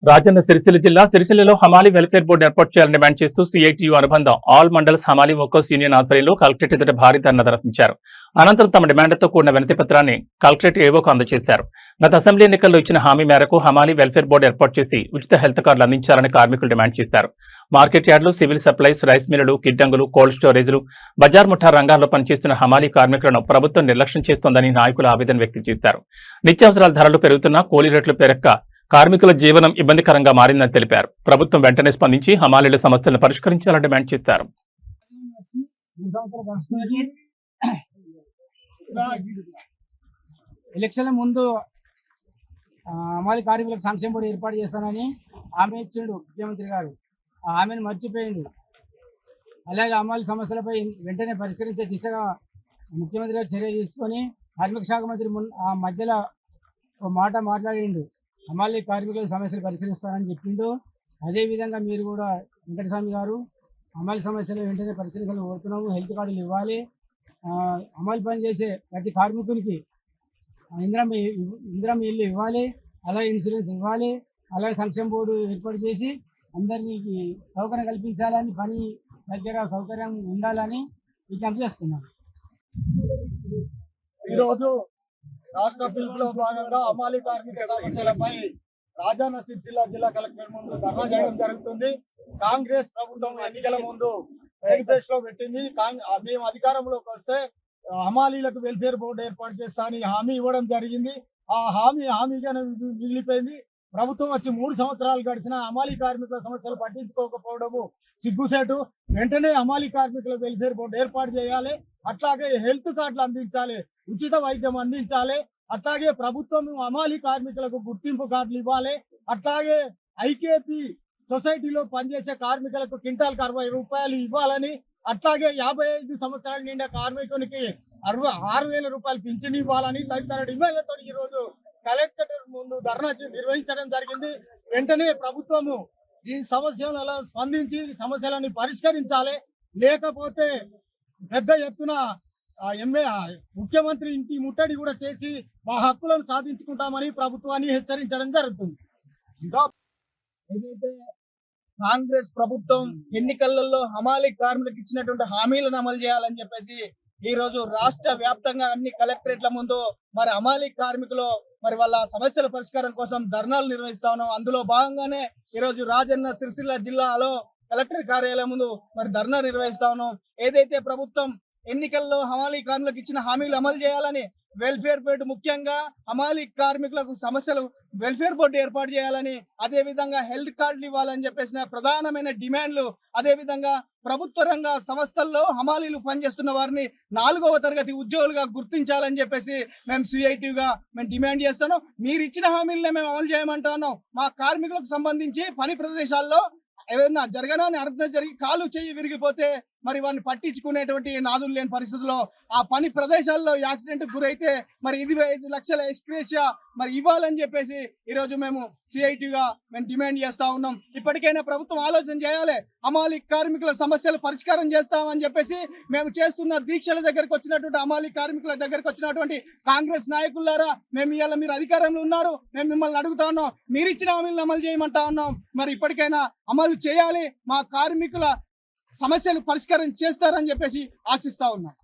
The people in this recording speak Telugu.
రాజన్న సిరిసిల్ల జిల్లా సిరిసిల్లలో హమాలి వెల్ఫేర్ బోర్డు ఏర్పాటు చేయాలని డిమాండ్ చేస్తూ సిఐటియు అనుబంధం ఆల్ మండల్స్ హమాలి వర్కర్స్ యూనియన్ ఆధ్వర్యంలో కలెక్టరేట్ ఎదుట భారీ ధర్నా నిర్వహించారు. అనంతరం తమ డిమాండ్లతో కూడిన వినతి పత్రాన్ని కలెక్టరేట్ ఏవోకు అందజేశారు. గత అసెంబ్లీ ఎన్నికల్లో ఇచ్చిన హామీ మేరకు హమాలి వెల్ఫేర్ బోర్డు ఏర్పాటు చేసి ఉచిత హెల్త్ కార్డులు అందించాలని కార్మికులు డిమాండ్ చేశారు. మార్కెట్ యార్డులు, సివిల్ సప్లైస్, రైస్ మిల్లులు, కిడ్డంగులు, కోల్డ్ స్టోరేజ్లు, బజార్ ముఠా రంగాల్లో పనిచేస్తున్న హమాలి కార్మికులను ప్రభుత్వం నిర్లక్ష్యం చేస్తోందని నాయకులు ఆవేదన వ్యక్తం చేశారు. నిత్యావసరాల ధరలు పెరుగుతున్నా కూలీ రేట్లు పెరక్క కార్మికుల జీవనం ఇబ్బందికరంగా మారిందని తెలిపారు. ప్రభుత్వం వెంటనే స్పందించి హమాలీల సమస్యలను పరిష్కరించాలని డిమాండ్ చేశారు. ఎలక్షన్ల ముందు హమాలి కార్మికులకు సంక్షేమ బోర్డు ఏర్పాటు చేస్తానని హామీ ఇచ్చాడు ముఖ్యమంత్రి గారు. ఆ హామీని మర్చిపోయింది. అలాగే హమాలి సమస్యలపై వెంటనే పరిష్కరించే దిశగా ముఖ్యమంత్రి గారు చర్య తీసుకొని కార్మిక శాఖ మంత్రి ఆ మధ్యలో ఒక మాట మాట్లాడిండు. హమాలి కార్మికుల సమస్యలు పరిష్కరిస్తానని చెప్పిండు. అదేవిధంగా మీరు కూడా వెంకటస్వామి గారు హమాలి సమస్యలు వెంటనే పరిష్కరించాలని కోరుతున్నాము. హెల్త్ కార్డులు ఇవ్వాలి. హమాలి పని చేసే ప్రతి కార్మికునికి ఇందిరమ్మ ఇల్లు ఇవ్వాలి. అలాగే ఇన్సూరెన్స్ ఇవ్వాలి. అలాగే సంక్షేమ బోర్డు ఏర్పాటు చేసి అందరికీ సౌకర్యం కల్పించాలని, పని దగ్గర సౌకర్యం ఉండాలని విజ్ఞప్తి చేస్తున్నాను. ఈరోజు రాష్ట్ర పిలుపులో భాగంగా హమాలి కార్మిక సమస్యలపై రాజన్న సిరిసిల్ల జిల్లా కలెక్టర్ ముందు ధర్నా చేయడం జరుగుతుంది. కాంగ్రెస్ ప్రభుత్వం ఎన్నికల ముందు మేనిఫెస్టో పెట్టింది. మేము అధికారంలోకి వస్తే హమాలీలకు వెల్ఫేర్ బోర్డు ఏర్పాటు చేస్తామని హామీ ఇవ్వడం జరిగింది. ఆ హామీగానే మిగిలిపోయింది. ప్రభుత్వం వచ్చి 3 సంవత్సరాలు గడిచిన హమాలి కార్మికుల సమస్యలు పట్టించుకోకపోవడము సిగ్గుసేటు. వెంటనే హమాలి కార్మికుల వెల్ఫేర్ బోర్డు ఏర్పాటు చేయాలి. అట్లాగే హెల్త్ కార్డులు అందించాలి, ఉచిత వైద్యం అందించాలి. అట్లాగే ప్రభుత్వం హమాలి కార్మికులకు గుర్తింపు కార్డులు ఇవ్వాలి. అట్లాగే ఐకేపీ సొసైటీలో పనిచేసే కార్మికులకు క్వింటాల్కి 60 రూపాయలు ఇవ్వాలని, అట్లాగే 55 సంవత్సరాల నిండా కార్మికునికి 6,000 రూపాయలు పింఛన్ ఇవ్వాలని తదితర డిమాండ్లతో ఈ రోజు కలెక్టర్ ముందు ధర్నా నిర్వహించడం జరిగింది. వెంటనే ప్రభుత్వము ఈ సమస్యలను స్పందించి సమస్యలను పరిష్కరించాలి. లేకపోతే పెద్ద ఎత్తున ముఖ్యమంత్రి ఇంటి ముట్టడి కూడా చేసి మా హక్కులను సాధించుకుంటామని ప్రభుత్వాన్ని హెచ్చరించడం జరుగుతుంది. ఏదైతే కాంగ్రెస్ ప్రభుత్వం ఎన్నికలలో హమాలి కార్మికులకు ఇచ్చినటువంటి హామీలను అమలు చేయాలని చెప్పేసి ఈ రోజు రాష్ట్ర వ్యాప్తంగా అన్ని కలెక్టరేట్ల ముందు మరి హమాలి కార్మికులు మరి వాళ్ళ సమస్యల పరిష్కారం కోసం ధర్నాలు నిర్వహిస్తా ఉన్నాం. అందులో భాగంగానే ఈ రోజు రాజన్న సిరిసిల్ల జిల్లాలో కలెక్టర్ కార్యాలయం ముందు మరి ధర్నా నిర్వహిస్తా ఉన్నాం. ఏదైతే ప్రభుత్వం ఎన్నికల్లో హమాలి కార్మికులకు ఇచ్చిన హామీలు అమలు చేయాలని, వెల్ఫేర్ బోర్డు ముఖ్యంగా హమాలి కార్మికులకు సమస్యలు వెల్ఫేర్ బోర్డు ఏర్పాటు చేయాలని, అదే విధంగా హెల్త్ కార్డులు ఇవ్వాలని చెప్పేసిన ప్రధానమైన డిమాండ్లు, అదే విధంగా ప్రభుత్వ రంగ సంస్థల్లో హమాలీలు పనిచేస్తున్న వారిని 4వ తరగతి ఉద్యోగులుగా గుర్తించాలని చెప్పేసి మేము సిఐటిగా డిమాండ్ చేస్తున్నాం. మీరు ఇచ్చిన హామీలనే మేము అమలు చేయమంటా ఉన్నాం. మా కార్మికులకు సంబంధించి పని ప్రదేశాల్లో ఏదైనా జరగనాని అర్థం జరిగి కాలు చెయ్యి విరిగిపోతే మరి వారిని పట్టించుకునేటువంటి నాదులు లేని పరిస్థితుల్లో ఆ పని ప్రదేశాల్లో యాక్సిడెంట్ గురైతే మరి 25 లక్షల ఎక్స్గ్రేషియా మరి ఇవ్వాలని చెప్పేసి ఈరోజు మేము సిఐటిగా డిమాండ్ చేస్తా ఉన్నాం. ఇప్పటికైనా ప్రభుత్వం ఆలోచన చేయాలి. హమాలి కార్మికుల సమస్యలు పరిష్కారం చేస్తామని చెప్పేసి మేము చేస్తున్న దీక్షల దగ్గరకు వచ్చినటువంటి హమాలి కార్మికుల దగ్గరకు వచ్చినటువంటి కాంగ్రెస్ నాయకులారా, మేము ఇవాళ మీరు అధికారంలో ఉన్నారు, మేము మిమ్మల్ని అడుగుతా ఉన్నాం. మీరు ఇచ్చిన హామీలను అమలు చేయమంటా ఉన్నాం. మరి ఇప్పటికైనా అమలు చేయాలి. మా కార్మికుల సమస్యలు పరిష్కారం చేస్తారని చెప్పేసి ఆశిస్తా ఉన్నాం.